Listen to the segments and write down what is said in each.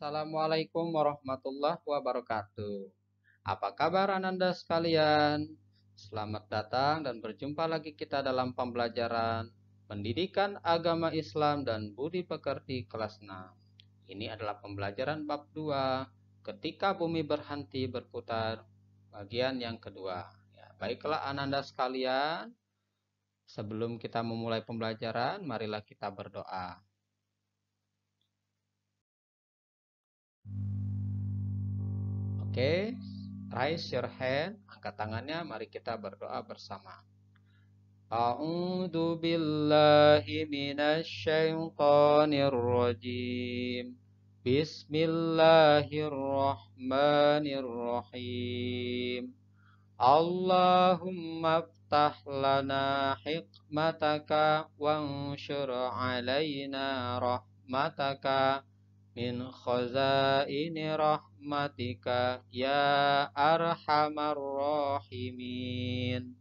Assalamualaikum warahmatullahi wabarakatuh. Apa kabar Ananda sekalian? Selamat datang dan berjumpa lagi kita dalam pembelajaran Pendidikan Agama Islam dan Budi Pekerti kelas 6. Ini adalah pembelajaran bab 2, ketika bumi berhenti berputar, bagian yang kedua. Ya, baiklah Ananda sekalian, sebelum kita memulai pembelajaran, marilah kita berdoa. Oke, raise your hand, angkat tangannya, mari kita berdoa bersama. A'udzu billahi minasy syaithanir rajim. Bismillahirrahmanirrahim. Allahumma ftah lana hikmataka wanshur alaina rahmataka min khazaini rahmatika ya arhamar rahimin.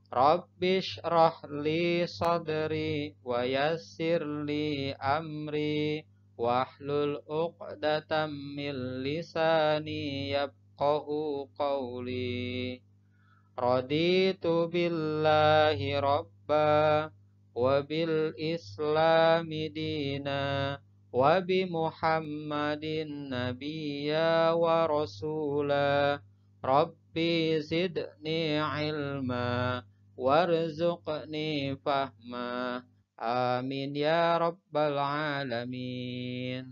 Rabbish rahli sadri wa yassir li amri wahlul uqdatam min lisani yafqahu qawli. Raditu billahi rabba wa bil islami dina wa bi muhammadin nabiyya wa rasula. Rabbi zidni ilma warzuqni fahma. Amin ya rabbal alamin.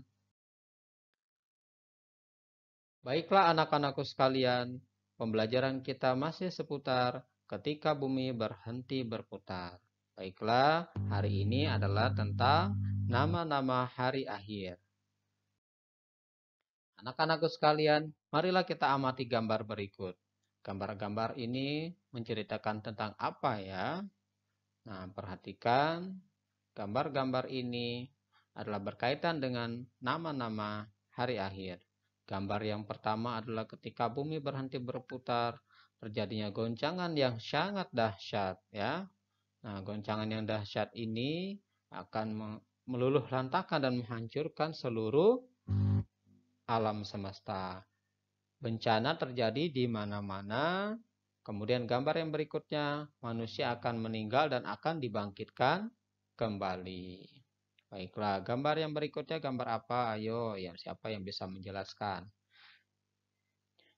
Baiklah anak-anakku sekalian, pembelajaran kita masih seputar ketika bumi berhenti berputar. Baiklah, hari ini adalah tentang nama-nama hari akhir. Anak-anakku sekalian, marilah kita amati gambar berikut. Gambar-gambar ini menceritakan tentang apa ya? Nah, perhatikan gambar-gambar ini adalah berkaitan dengan nama-nama hari akhir. Gambar yang pertama adalah ketika bumi berhenti berputar, terjadinya goncangan yang sangat dahsyat ya. Nah, goncangan yang dahsyat ini akan meluluh lantakan dan menghancurkan seluruh alam semesta. Bencana terjadi di mana-mana. Kemudian gambar yang berikutnya, manusia akan meninggal dan akan dibangkitkan kembali. Baiklah, gambar yang berikutnya gambar apa? Ayo, ya siapa yang bisa menjelaskan?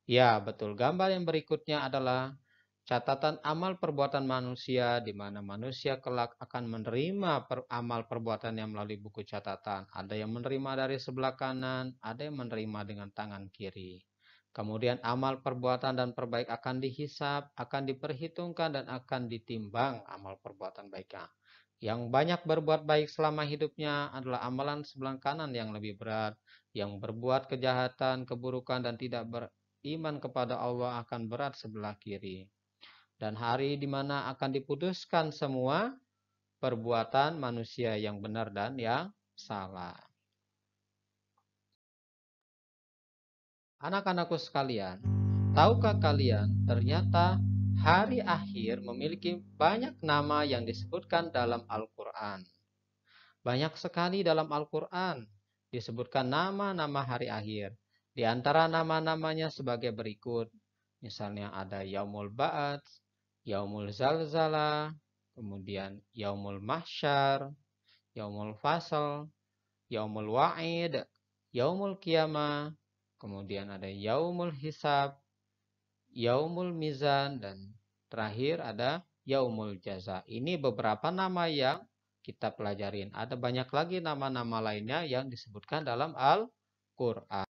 Ya, betul. Gambar yang berikutnya adalah catatan amal perbuatan manusia, di mana manusia kelak akan menerima amal perbuatannya melalui buku catatan. Ada yang menerima dari sebelah kanan, ada yang menerima dengan tangan kiri. Kemudian amal perbuatan dan perbaik akan dihisap, akan diperhitungkan, dan akan ditimbang amal perbuatan baiknya. Yang banyak berbuat baik selama hidupnya adalah amalan sebelah kanan yang lebih berat. Yang berbuat kejahatan, keburukan, dan tidak beriman kepada Allah akan berat sebelah kiri. Dan hari di mana akan diputuskan semua perbuatan manusia yang benar dan yang salah. Anak-anakku sekalian, tahukah kalian ternyata hari akhir memiliki banyak nama yang disebutkan dalam Al-Quran. Banyak sekali dalam Al-Quran disebutkan nama-nama hari akhir. Di antara nama-namanya sebagai berikut. Misalnya ada Yaumul Ba'ats, Yaumul Zalzalah, kemudian Yaumul Mahsyar, Yaumul Fasl, Yaumul Wa'id, Yaumul Qiyamah, kemudian ada Yaumul Hisab, Yaumul Mizan, dan terakhir ada Yaumul Jaza. Ini beberapa nama yang kita pelajarin. Ada banyak lagi nama-nama lainnya yang disebutkan dalam Al-Quran.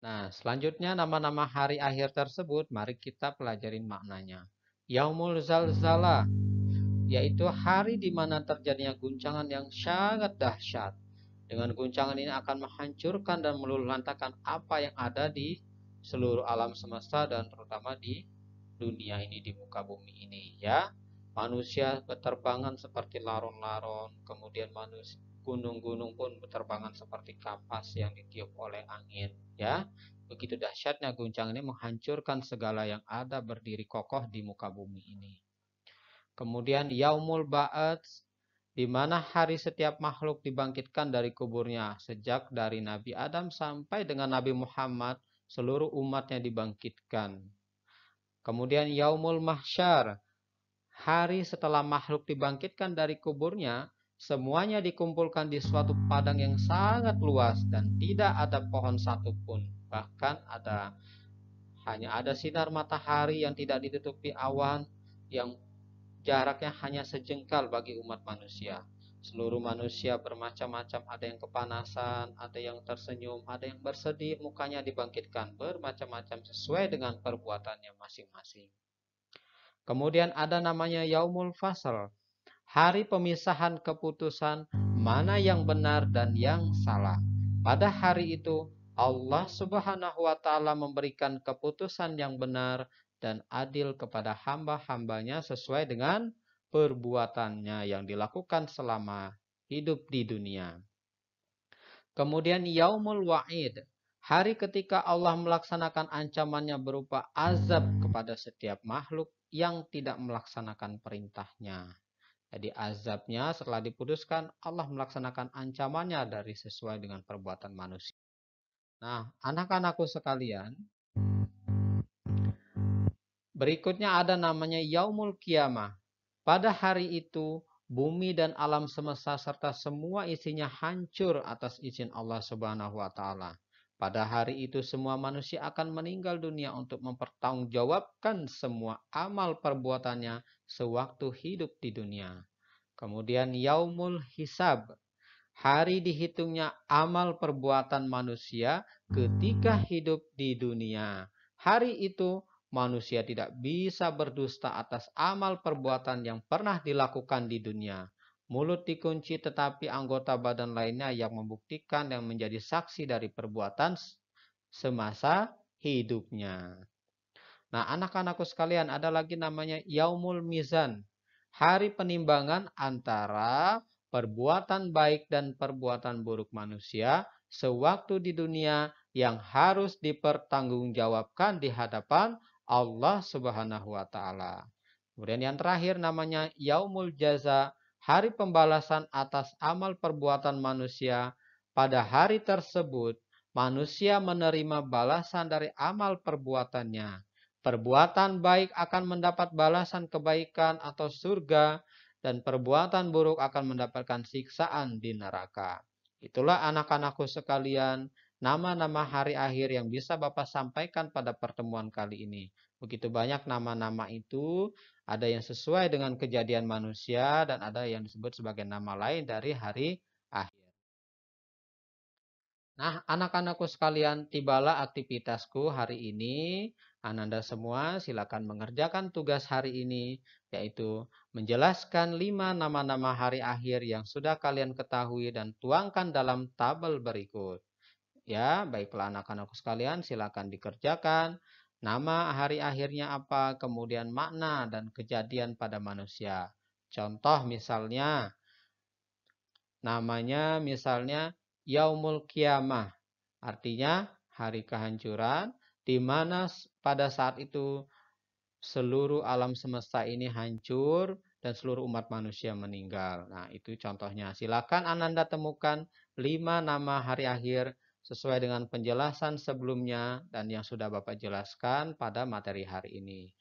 Nah, selanjutnya nama-nama hari akhir tersebut, mari kita pelajarin maknanya. Yaumul Zalzalah, yaitu hari di mana terjadinya guncangan yang sangat dahsyat. Dengan guncangan ini akan menghancurkan dan meluluhlantakan apa yang ada di seluruh alam semesta dan terutama di dunia ini, di muka bumi ini ya. Manusia berterbangan seperti laron-laron, kemudian gunung-gunung pun berterbangan seperti kapas yang ditiup oleh angin ya. Begitu dahsyatnya guncangan ini menghancurkan segala yang ada berdiri kokoh di muka bumi ini. Kemudian Yaumul Ba'ats, di mana hari setiap makhluk dibangkitkan dari kuburnya, sejak dari Nabi Adam sampai dengan Nabi Muhammad, seluruh umatnya dibangkitkan. Kemudian Yaumul Mahsyar, hari setelah makhluk dibangkitkan dari kuburnya, semuanya dikumpulkan di suatu padang yang sangat luas dan tidak ada pohon satupun. Bahkan hanya ada sinar matahari yang tidak ditutupi awan, yang jaraknya hanya sejengkal bagi umat manusia. Seluruh manusia bermacam-macam, ada yang kepanasan, ada yang tersenyum, ada yang bersedih, mukanya dibangkitkan bermacam-macam sesuai dengan perbuatannya masing-masing. Kemudian ada namanya Yaumul Fasl, hari pemisahan keputusan mana yang benar dan yang salah. Pada hari itu Allah Subhanahu wa taala memberikan keputusan yang benar dan adil kepada hamba-hambanya sesuai dengan perbuatannya yang dilakukan selama hidup di dunia. Kemudian Yaumul Wa'id, hari ketika Allah melaksanakan ancamannya berupa azab kepada setiap makhluk yang tidak melaksanakan perintahnya. Jadi azabnya setelah diputuskan, Allah melaksanakan ancamannya dari sesuai dengan perbuatan manusia. Nah, anak-anakku sekalian, berikutnya ada namanya Yaumul Qiyamah. Pada hari itu, bumi dan alam semesta serta semua isinya hancur atas izin Allah Subhanahu wa taala. Pada hari itu semua manusia akan meninggal dunia untuk mempertanggungjawabkan semua amal perbuatannya sewaktu hidup di dunia. Kemudian Yaumul Hisab, hari dihitungnya amal perbuatan manusia ketika hidup di dunia. Hari itu manusia tidak bisa berdusta atas amal perbuatan yang pernah dilakukan di dunia. Mulut dikunci tetapi anggota badan lainnya yang membuktikan yang menjadi saksi dari perbuatan semasa hidupnya. Nah, anak-anakku sekalian, ada lagi namanya Yaumul Mizan, hari penimbangan antara perbuatan baik dan perbuatan buruk manusia sewaktu di dunia yang harus dipertanggungjawabkan di hadapan Allah Subhanahu wa taala. Kemudian yang terakhir namanya Yaumul Jaza, hari pembalasan atas amal perbuatan manusia. Pada hari tersebut, manusia menerima balasan dari amal perbuatannya. Perbuatan baik akan mendapat balasan kebaikan atau surga, dan perbuatan buruk akan mendapatkan siksaan di neraka. Itulah anak-anakku sekalian, nama-nama hari akhir yang bisa Bapak sampaikan pada pertemuan kali ini. Begitu banyak nama-nama itu, ada yang sesuai dengan kejadian manusia dan ada yang disebut sebagai nama lain dari hari akhir. Nah, anak-anakku sekalian, tibalah aktivitasku hari ini. Ananda semua silakan mengerjakan tugas hari ini, yaitu menjelaskan 5 nama-nama hari akhir yang sudah kalian ketahui dan tuangkan dalam tabel berikut. Ya, baiklah anak-anakku sekalian, silakan dikerjakan. Nama hari akhirnya apa, kemudian makna dan kejadian pada manusia. Contoh misalnya, namanya misalnya Yaumul Qiyamah. Artinya hari kehancuran, di mana pada saat itu seluruh alam semesta ini hancur dan seluruh umat manusia meninggal. Nah, itu contohnya. Silakan Ananda temukan 5 nama hari akhir sesuai dengan penjelasan sebelumnya dan yang sudah Bapak jelaskan pada materi hari ini.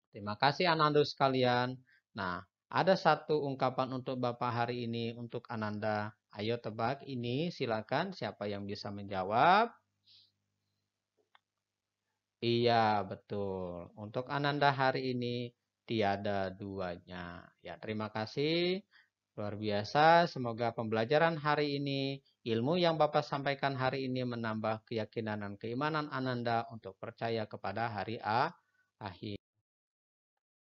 Terima kasih Ananda sekalian. Nah, ada satu ungkapan untuk Bapak hari ini untuk Ananda. Ayo tebak ini, silakan siapa yang bisa menjawab. Iya, betul. Untuk Ananda hari ini tiada duanya. Ya, terima kasih. Luar biasa. Semoga pembelajaran hari ini, ilmu yang Bapak sampaikan hari ini menambah keyakinan dan keimanan Ananda untuk percaya kepada hari akhir.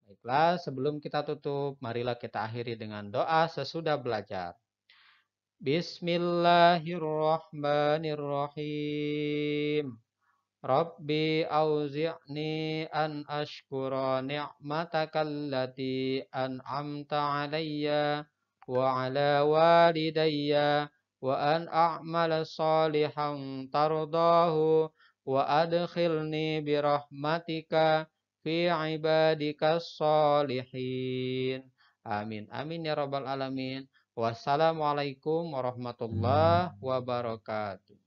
Baiklah, sebelum kita tutup, marilah kita akhiri dengan doa sesudah belajar. Bismillahirrahmanirrahim. Rabbi auzi'ni an ashkura ni'mataka allati an'amta alayya wa ala walidayya wa an a'mala salihan tardahu wa adkhilni birahmatika fi ibadika salihin. Amin. Amin ya rabbal alamin. Wassalamualaikum warahmatullahi wabarakatuh.